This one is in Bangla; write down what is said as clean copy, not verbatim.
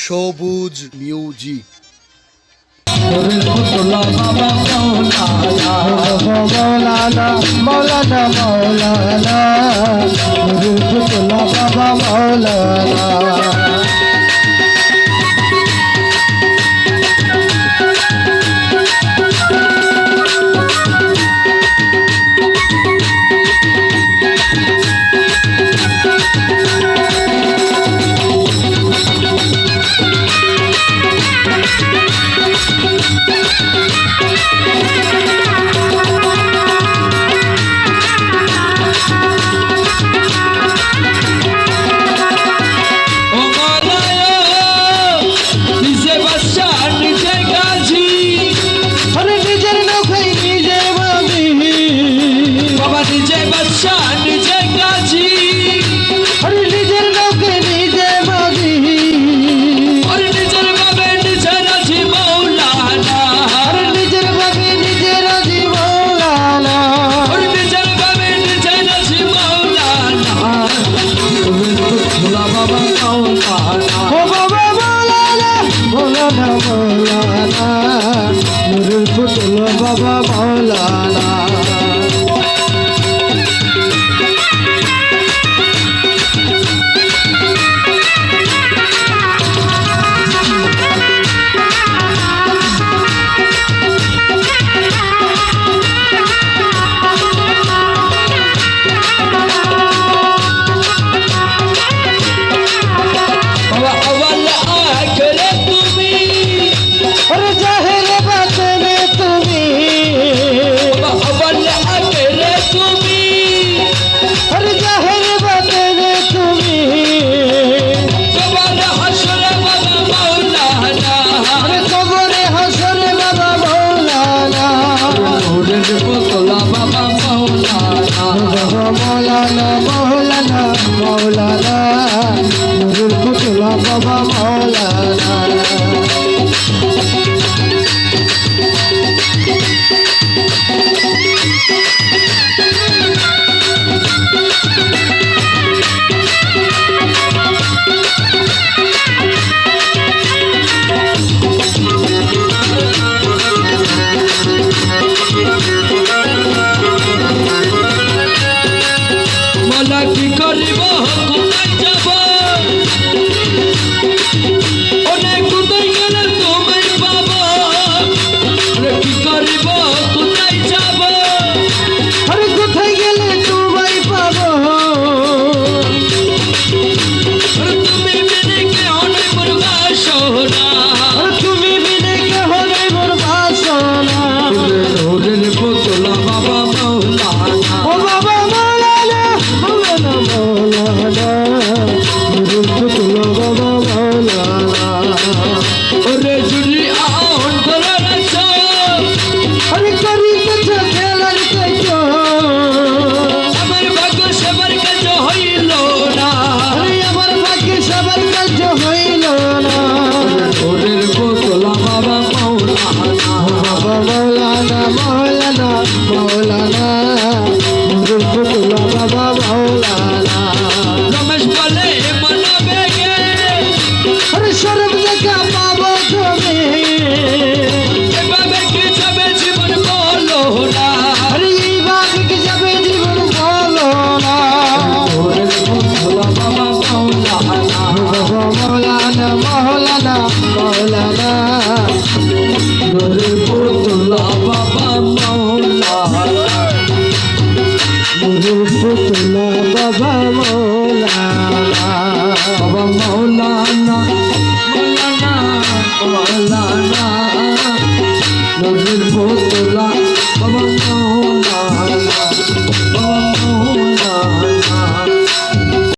সবুজ মিউজিক। মৌলানা মৌলানা মৌলানা মৌলানা বাবা মৌলানা। বাবা মৌলানা মৌলানা মৌলানা মৌলানা নুরুল ফুতুল্লা বাবা মৌলানা। কি করিব কোথায় যাব অনেক কোথায় গেলে তোমায় পাব কি করিব কোথায় যাব আরে কোথায় গেলে তোমায় পাব তুমি বিনে কে অনেক মোর বাসনা তুমি বিনে কে হলে মোর বাসনা। ওরে পুতুলা বাবা মৌলানা ও বাবা মৌলানা মৌলানা মৌলানা নুরুল ফুতুল্লা বাবা মৌলানা। ওরে জুলি আহন করে রাখছ আরে করি কিছু খেলার কিছু আমার ভাগ্য সবার কাছে হইল না আরে আমার ভাগ্যে সবার কাজ হইল না। ওরে পুতুলা বাবা মৌলানা বাবা মৌলানা মৌলানা মৌলানা নুরুল ফুতুল্লা বাবা মৌলানা। রমেশ বলে মানবে গে আরে সরব দেখা পাবো তুমি এভাবে কি যাবে জীবন বলো না আরে এইভাবে কি যাবে জীবন বলো না। ওরে পুতুলা বাবা মৌলানা বাবা মৌলানা মৌলানা মৌলানা ওরে পুতুলা বাবা মৌলানা নুরুল ফুতুল্লা